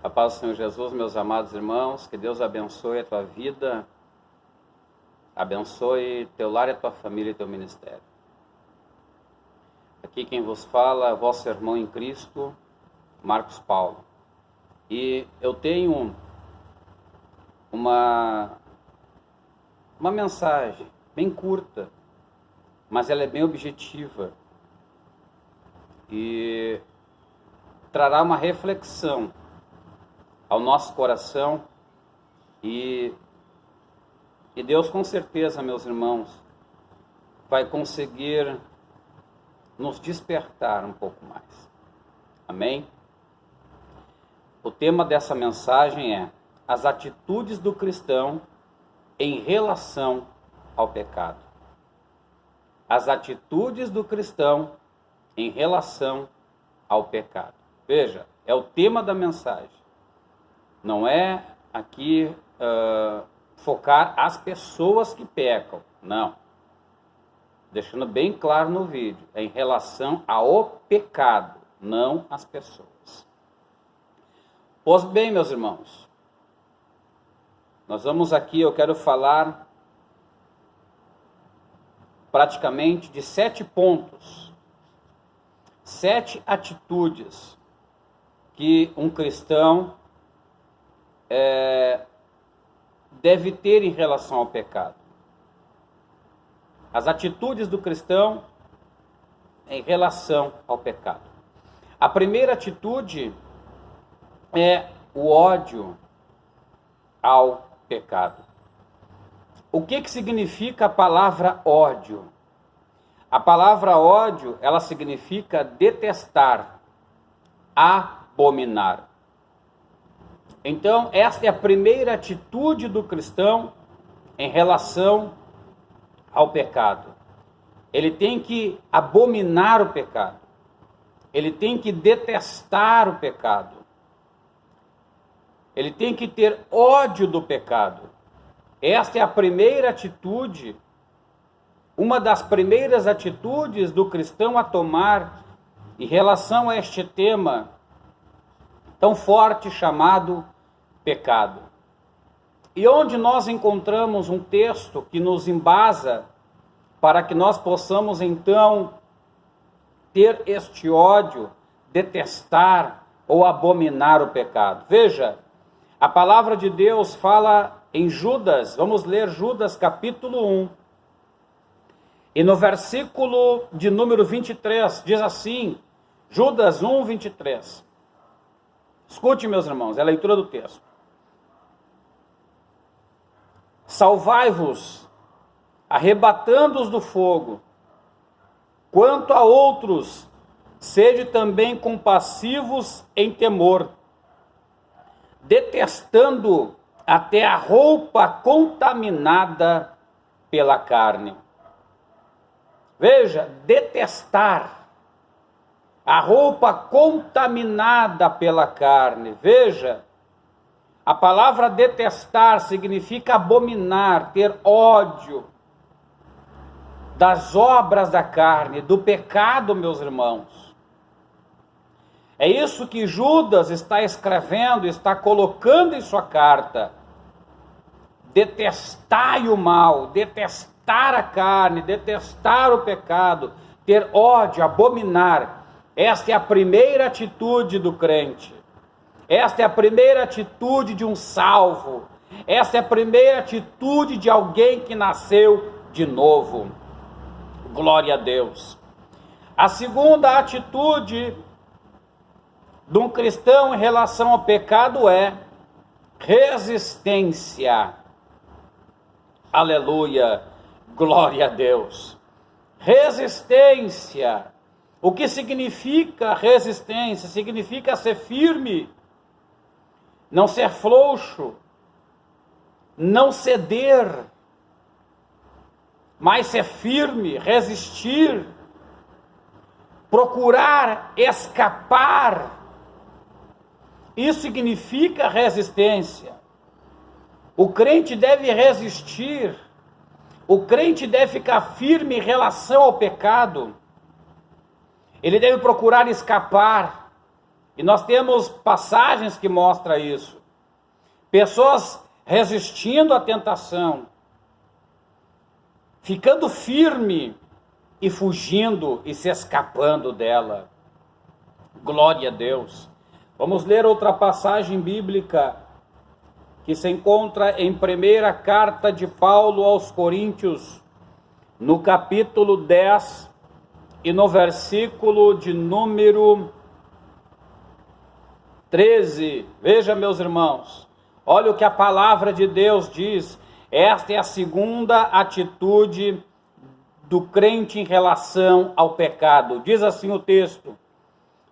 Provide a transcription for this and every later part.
A paz do Senhor Jesus, meus amados irmãos, que Deus abençoe a tua vida, abençoe teu lar, a tua família e teu ministério. Aqui quem vos fala é vosso irmão em Cristo, Marcos Paulo. E eu tenho uma mensagem bem curta, mas ela é bem objetiva e trará uma reflexão ao nosso coração e Deus com certeza, meus irmãos, vai conseguir nos despertar um pouco mais. Amém? O tema dessa mensagem é as atitudes do cristão em relação ao pecado. As atitudes do cristão em relação ao pecado. Veja, é o tema da mensagem. Não é aqui focar as pessoas que pecam, não. Deixando bem claro no vídeo, é em relação ao pecado, não às pessoas. Pois bem, meus irmãos, nós vamos aqui, eu quero falar praticamente de 7 pontos, 7 atitudes que um cristão deve ter em relação ao pecado. As atitudes do cristão em relação ao pecado. A primeira atitude é o ódio ao pecado. O que significa a palavra ódio? A palavra ódio, ela significa detestar, abominar. Então, esta é a primeira atitude do cristão em relação ao pecado. Ele tem que abominar o pecado. Ele tem que detestar o pecado. Ele tem que ter ódio do pecado. Esta é a primeira atitude, uma das primeiras atitudes do cristão a tomar em relação a este tema tão forte chamado pecado. E onde nós encontramos um texto que nos embasa para que nós possamos então ter este ódio, detestar ou abominar o pecado. Veja, a palavra de Deus fala em Judas, vamos ler Judas capítulo 1. E no versículo de número 23, diz assim, Judas 1, 23. Escute, meus irmãos, é a leitura do texto. Salvai-vos, arrebatando-os do fogo. Quanto a outros, sede também compassivos em temor, detestando até a roupa contaminada pela carne. Veja, detestar a roupa contaminada pela carne. Veja, a palavra detestar significa abominar, ter ódio das obras da carne, do pecado, meus irmãos. É isso que Judas está escrevendo, está colocando em sua carta. Detestai o mal, detestar a carne, detestar o pecado, ter ódio, abominar. Esta é a primeira atitude do crente. Esta é a primeira atitude de um salvo. Esta é a primeira atitude de alguém que nasceu de novo. Glória a Deus. A segunda atitude de um cristão em relação ao pecado é resistência. Aleluia. Glória a Deus. Resistência. O que significa resistência? Significa ser firme, não ser frouxo, não ceder, mas ser firme, resistir, procurar escapar. Isso significa resistência. O crente deve resistir, o crente deve ficar firme em relação ao pecado. Ele deve procurar escapar. E nós temos passagens que mostram isso. Pessoas resistindo à tentação, ficando firme e fugindo e se escapando dela. Glória a Deus. Vamos ler outra passagem bíblica que se encontra em primeira carta de Paulo aos Coríntios, no capítulo 10 e no versículo de número 13. Veja, meus irmãos, olha o que a palavra de Deus diz. Esta é a segunda atitude do crente em relação ao pecado. Diz assim o texto: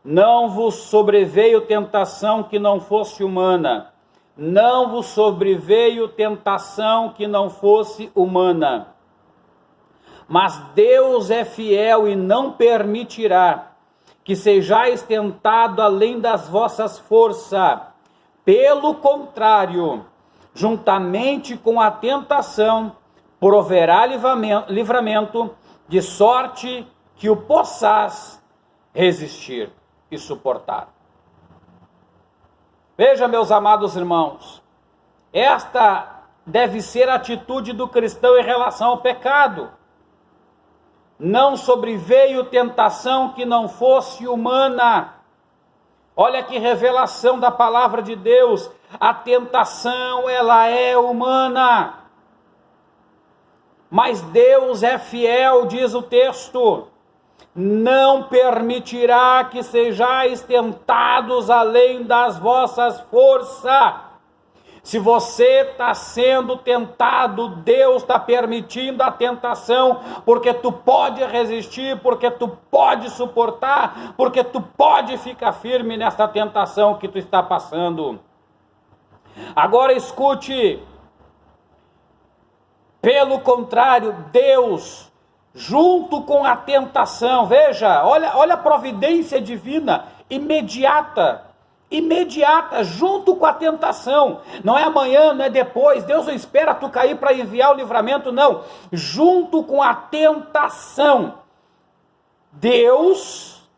não vos sobreveio tentação que não fosse humana. Não vos sobreveio tentação que não fosse humana. Mas Deus é fiel e não permitirá que sejais tentado além das vossas forças. Pelo contrário, juntamente com a tentação, proverá livramento, de sorte que o possais resistir e suportar. Veja, meus amados irmãos, esta deve ser a atitude do cristão em relação ao pecado. Não sobreveio tentação que não fosse humana. Olha que revelação da palavra de Deus. A tentação, ela é humana. Mas Deus é fiel, diz o texto. Não permitirá que sejais tentados além das vossas forças. Se você está sendo tentado, Deus está permitindo a tentação, porque tu pode resistir, porque tu pode suportar, porque tu pode ficar firme nessa tentação que tu está passando. Agora escute, pelo contrário, Deus, junto com a tentação, veja, olha a providência divina, imediata, junto com a tentação. Não é amanhã, não é depois. Deus não espera tu cair para enviar o livramento, não. Junto com a tentação, Deus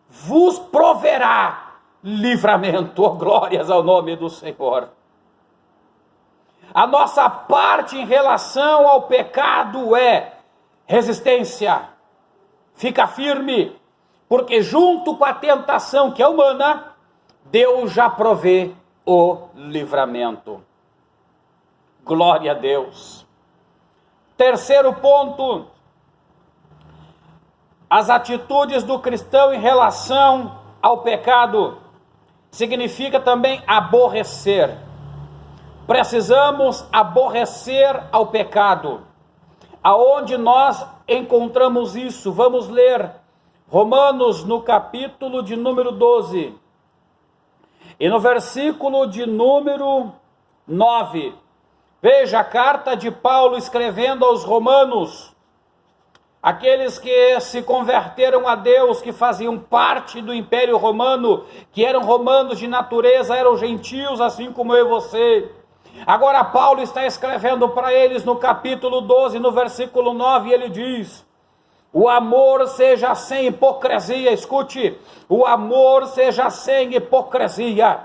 vos proverá livramento. Oh, glórias ao nome do Senhor. A nossa parte em relação ao pecado é resistência. Fica firme, porque junto com a tentação que é humana, Deus já provê o livramento. Glória a Deus. Terceiro ponto, as atitudes do cristão em relação ao pecado significa também aborrecer. Precisamos aborrecer ao pecado. Aonde nós encontramos isso? Vamos ler Romanos no capítulo de número 12. E no versículo de número 9, veja a carta de Paulo escrevendo aos romanos, aqueles que se converteram a Deus, que faziam parte do Império Romano, que eram romanos de natureza, eram gentios, assim como eu e você. Agora Paulo está escrevendo para eles no capítulo 12, no versículo 9, e ele diz: o amor seja sem hipocrisia. Escute, o amor seja sem hipocrisia.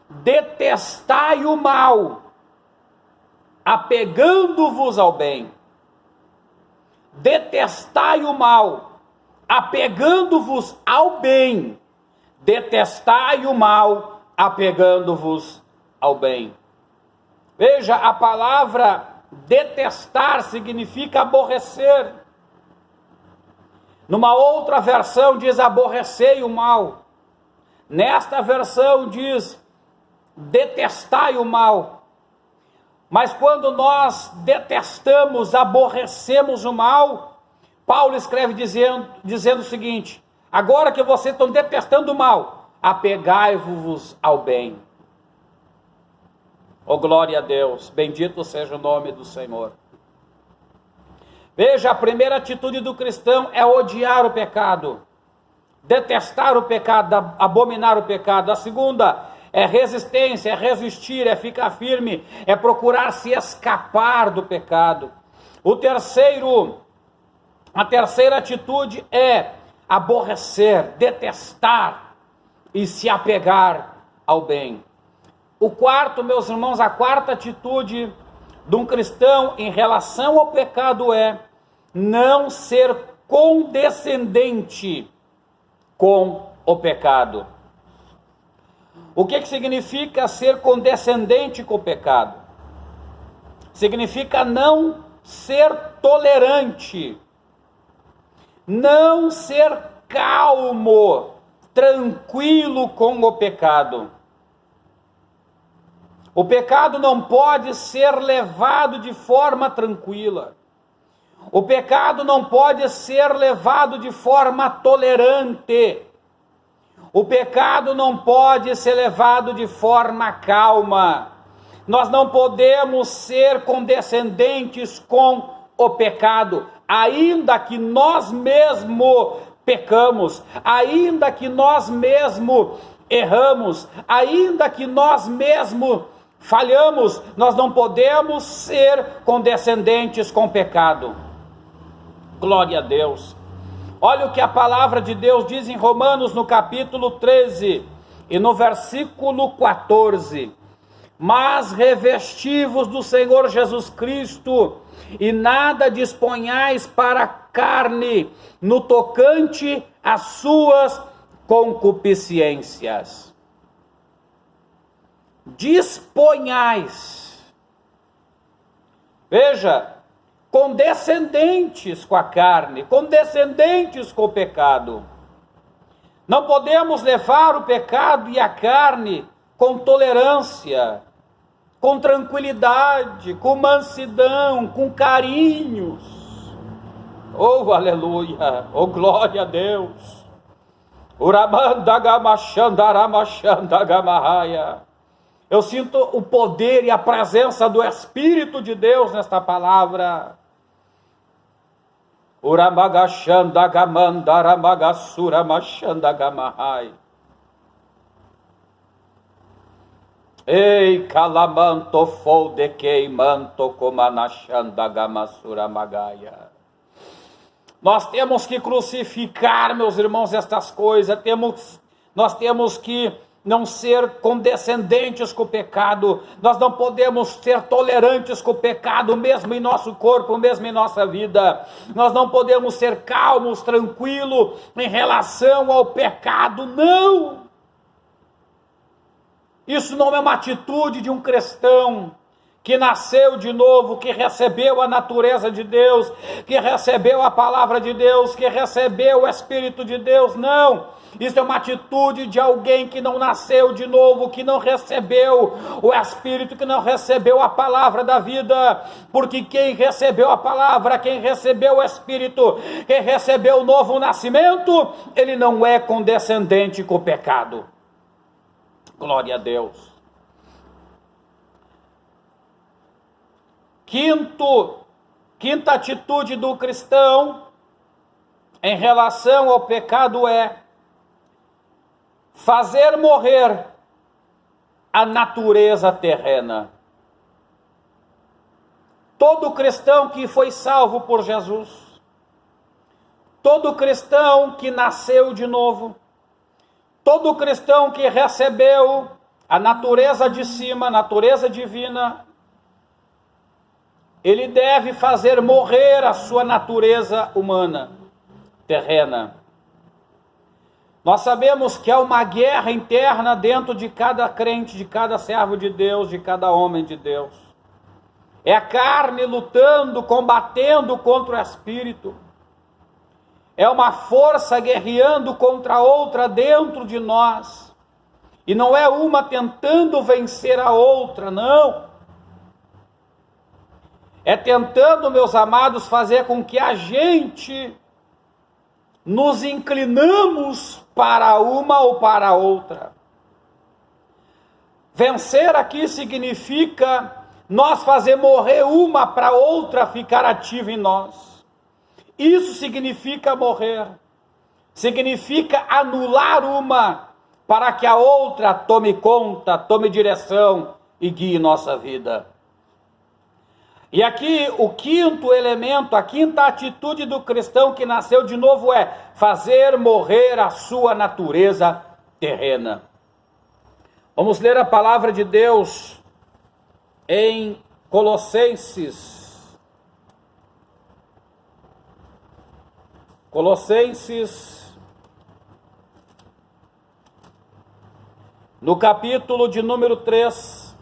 Detestai o mal, apegando-vos ao bem. Detestai o mal, apegando-vos ao bem. Detestai o mal, apegando-vos ao bem. Veja, a palavra detestar significa aborrecer. Numa outra versão diz aborrecei o mal. Nesta versão diz detestai o mal. Mas quando nós detestamos, aborrecemos o mal, Paulo escreve dizendo o seguinte: agora que vocês estão detestando o mal, apegai-vos ao bem. Oh, glória a Deus, bendito seja o nome do Senhor. Veja, a primeira atitude do cristão é odiar o pecado, detestar o pecado, abominar o pecado. A segunda é resistência, é resistir, é ficar firme, é procurar se escapar do pecado. A terceira atitude é aborrecer, detestar, e se apegar ao bem. O quarto, meus irmãos, a quarta atitude de um cristão em relação ao pecado é não ser condescendente com o pecado. O que significa ser condescendente com o pecado? Significa não ser tolerante, não ser calmo, tranquilo com o pecado. O pecado não pode ser levado de forma tranquila. O pecado não pode ser levado de forma tolerante. O pecado não pode ser levado de forma calma. Nós não podemos ser condescendentes com o pecado, ainda que nós mesmos pecamos, ainda que nós mesmos erramos, ainda que nós mesmos falhamos, nós não podemos ser condescendentes com o pecado. Glória a Deus. Olha o que a palavra de Deus diz em Romanos, no capítulo 13 e no versículo 14. Mas revesti-vos do Senhor Jesus Cristo, e nada disponhais para a carne, no tocante às suas concupiscências. Disponhais. Veja, condescendentes com a carne, condescendentes com o pecado. Não podemos levar o pecado e a carne com tolerância, com tranquilidade, com mansidão, com carinhos. Oh, aleluia! Oh, glória a Deus! Eu sinto o poder e a presença do Espírito de Deus nesta palavra. Ei, calamanto folde queimanto comanachandagamassuramagaia. Nós temos que crucificar, meus irmãos, estas coisas. Nós temos que não ser condescendentes com o pecado. Nós não podemos ser tolerantes com o pecado, mesmo em nosso corpo, mesmo em nossa vida. Nós não podemos ser calmos, tranquilos em relação ao pecado, não. Isso não é uma atitude de um cristão que nasceu de novo, que recebeu a natureza de Deus, que recebeu a palavra de Deus, que recebeu o Espírito de Deus, não. Isso é uma atitude de alguém que não nasceu de novo, que não recebeu o Espírito, que não recebeu a palavra da vida, porque quem recebeu a palavra, quem recebeu o Espírito, quem recebeu o novo nascimento, ele não é condescendente com o pecado. Glória a Deus. Quinta atitude do cristão em relação ao pecado é fazer morrer a natureza terrena. Todo cristão que foi salvo por Jesus, todo cristão que nasceu de novo, todo cristão que recebeu a natureza de cima, a natureza divina, ele deve fazer morrer a sua natureza humana, terrena. Nós sabemos que há uma guerra interna dentro de cada crente, de cada servo de Deus, de cada homem de Deus. É a carne lutando, combatendo contra o espírito. É uma força guerreando contra a outra dentro de nós. E não é uma tentando vencer a outra, não. É tentando, meus amados, fazer com que a gente nos inclinamos para uma ou para a outra. Vencer aqui significa nós fazer morrer uma para a outra ficar ativa em nós. Isso significa morrer. Significa anular uma para que a outra tome conta, tome direção e guie nossa vida. E aqui o quinto elemento, a quinta atitude do cristão que nasceu de novo é fazer morrer a sua natureza terrena. Vamos ler a palavra de Deus em Colossenses. No capítulo de número 3,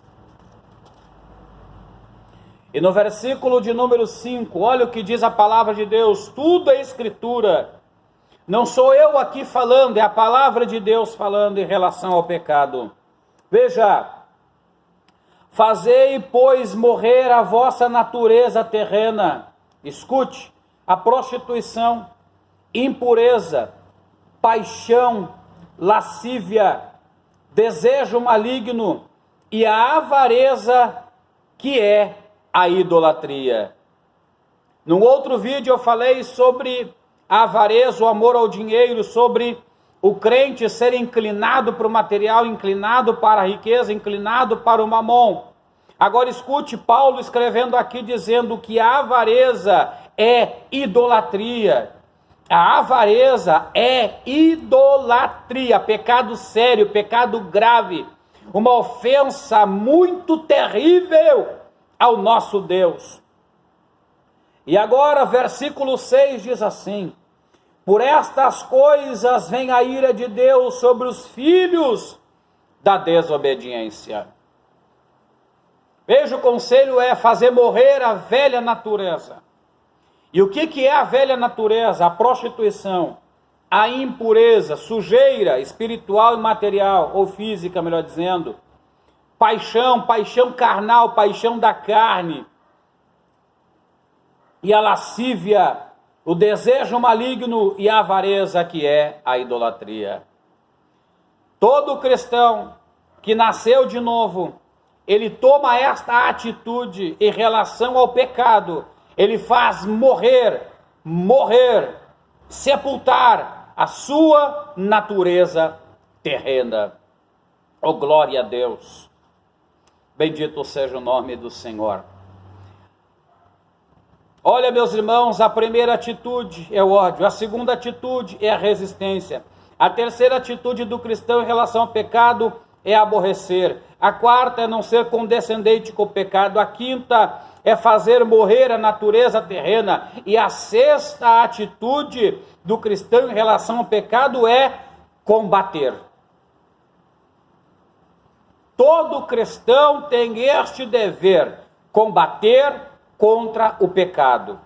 e no versículo de número 5, olha o que diz a palavra de Deus, tudo é escritura, não sou eu aqui falando, é a palavra de Deus falando em relação ao pecado. Veja, fazei, pois, morrer a vossa natureza terrena, escute, a prostituição, impureza, paixão, lascívia, desejo maligno e a avareza, que é a idolatria. Num outro vídeo eu falei sobre a avareza, o amor ao dinheiro, sobre o crente ser inclinado para o material, inclinado para a riqueza, inclinado para o mamon. Agora escute Paulo escrevendo aqui dizendo que a avareza é idolatria. A avareza é idolatria, pecado sério, pecado grave, uma ofensa muito terrível ao nosso Deus. E agora, versículo 6 diz assim: por estas coisas vem a ira de Deus sobre os filhos da desobediência. Veja, o conselho é fazer morrer a velha natureza. E o que é a velha natureza? A prostituição, a impureza, sujeira espiritual e material, ou física, melhor dizendo, paixão carnal, paixão da carne, e a lascívia, o desejo maligno e a avareza, que é a idolatria. Todo cristão que nasceu de novo, ele toma esta atitude em relação ao pecado, ele faz morrer, sepultar a sua natureza terrena. Oh, glória a Deus! Bendito seja o nome do Senhor. Olha, meus irmãos, a primeira atitude é o ódio, a segunda atitude é a resistência, a terceira atitude do cristão em relação ao pecado é aborrecer, a quarta é não ser condescendente com o pecado, a quinta é fazer morrer a natureza terrena, e a sexta atitude do cristão em relação ao pecado é combater. Todo cristão tem este dever, combater contra o pecado.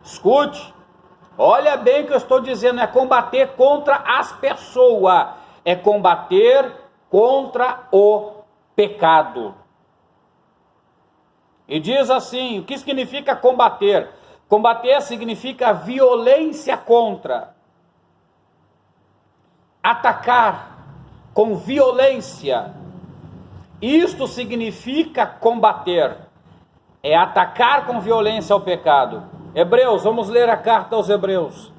Escute, olha bem o que eu estou dizendo, é combater contra as pessoas, é combater contra o pecado. E diz assim, o que significa combater? Combater significa violência contra, atacar com violência. Isto significa combater, é atacar com violência ao pecado. Hebreus, vamos ler a carta aos Hebreus.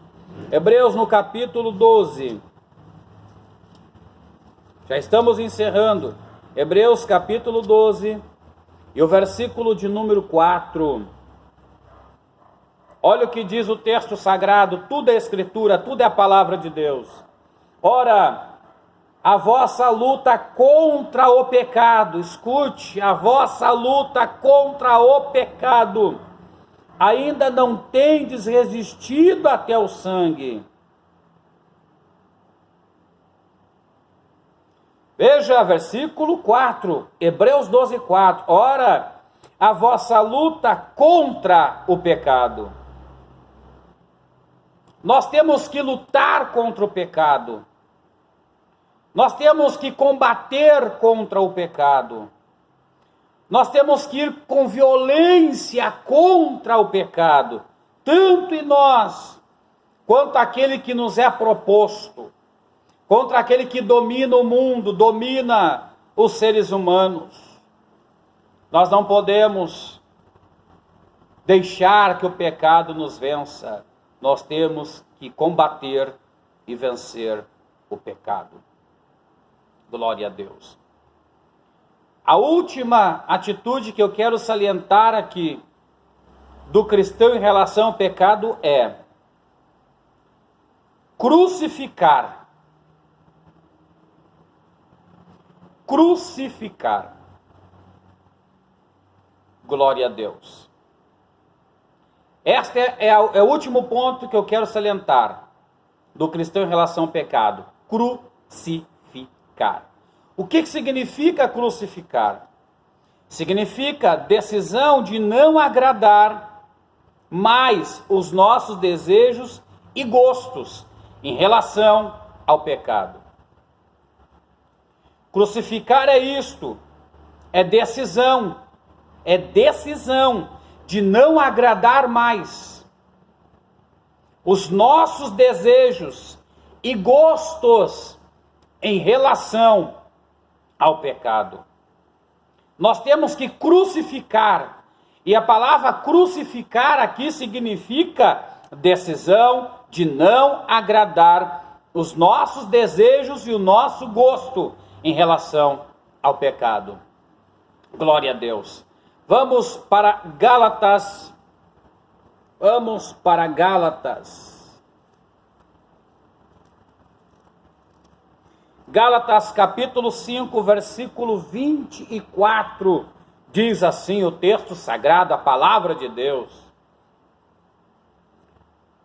Hebreus no capítulo 12. Já estamos encerrando. Hebreus capítulo 12 e o versículo de número 4. Olha o que diz o texto sagrado, tudo é escritura, tudo é a palavra de Deus. Ora, a vossa luta contra o pecado, escute, a vossa luta contra o pecado, ainda não tendes resistido até o sangue. Veja, versículo 4, Hebreus 12, 4. Ora, a vossa luta contra o pecado. Nós temos que lutar contra o pecado. Nós temos que combater contra o pecado. Nós temos que ir com violência contra o pecado, tanto em nós, quanto aquele que nos é proposto, contra aquele que domina o mundo, domina os seres humanos. Nós não podemos deixar que o pecado nos vença. Nós temos que combater e vencer o pecado. Glória a Deus. A última atitude que eu quero salientar aqui do cristão em relação ao pecado é crucificar crucificar. Glória a Deus. Este é o último ponto que eu quero salientar do cristão em relação ao pecado. Crucificar. O que significa crucificar? Significa decisão de não agradar mais os nossos desejos e gostos em relação ao pecado. Crucificar é isto, é decisão de não agradar mais os nossos desejos e gostos em relação ao pecado. Nós temos que crucificar, e a palavra crucificar aqui significa decisão de não agradar os nossos desejos e o nosso gosto em relação ao pecado. Glória a Deus. Vamos para Gálatas. Gálatas capítulo 5, versículo 24, diz assim o texto sagrado, a palavra de Deus.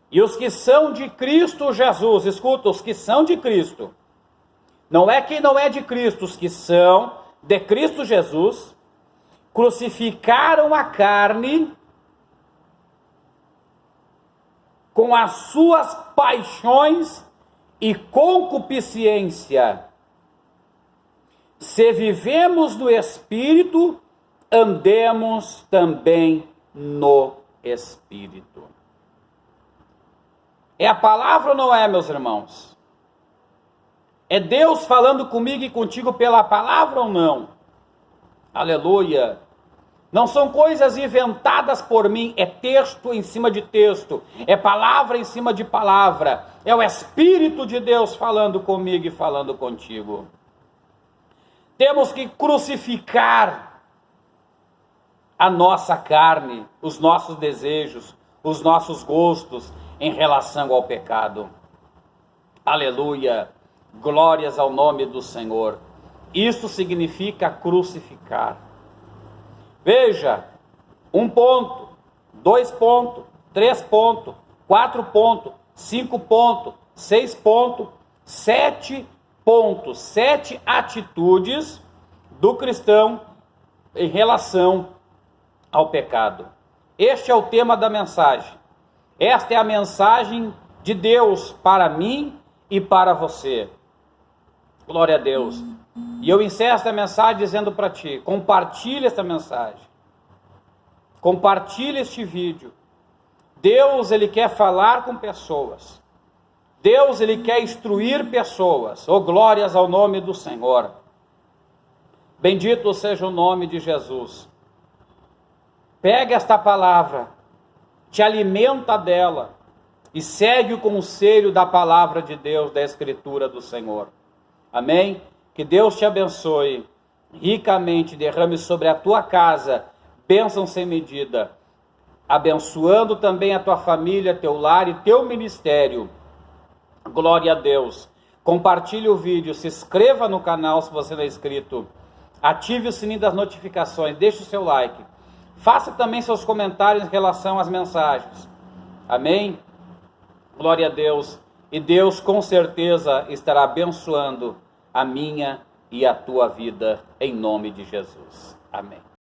E os que são de Cristo Jesus, escuta, os que são de Cristo, não é quem não é de Cristo, os que são de Cristo Jesus, crucificaram a carne com as suas paixões e concupiscência. Se vivemos no Espírito, andemos também no Espírito. É a palavra ou não é, meus irmãos? É Deus falando comigo e contigo pela palavra ou não? Aleluia! Não são coisas inventadas por mim, é texto em cima de texto, é palavra em cima de palavra, é o Espírito de Deus falando comigo e falando contigo. Temos que crucificar a nossa carne, os nossos desejos, os nossos gostos em relação ao pecado. Aleluia! Glórias ao nome do Senhor. Isso significa crucificar. Veja, 1 ponto, 2 pontos, 3 pontos, 4 pontos, 5 pontos, 6 pontos, 7 pontos, 7 atitudes do cristão em relação ao pecado. Este é o tema da mensagem. Esta é a mensagem de Deus para mim e para você. Glória a Deus. E eu encerro esta mensagem dizendo para ti, compartilha esta mensagem. Compartilha este vídeo. Deus, Ele quer falar com pessoas. Deus, Ele quer instruir pessoas. Oh, glórias ao nome do Senhor. Bendito seja o nome de Jesus. Pega esta palavra, te alimenta dela e segue o conselho da palavra de Deus, da Escritura do Senhor. Amém? Que Deus te abençoe ricamente, derrame sobre a tua casa bênção sem medida, abençoando também a tua família, teu lar e teu ministério. Glória a Deus. Compartilhe o vídeo, se inscreva no canal se você não é inscrito, ative o sininho das notificações, deixe o seu like, faça também seus comentários em relação às mensagens. Amém? Glória a Deus. E Deus com certeza estará abençoando a minha e a tua vida, em nome de Jesus. Amém.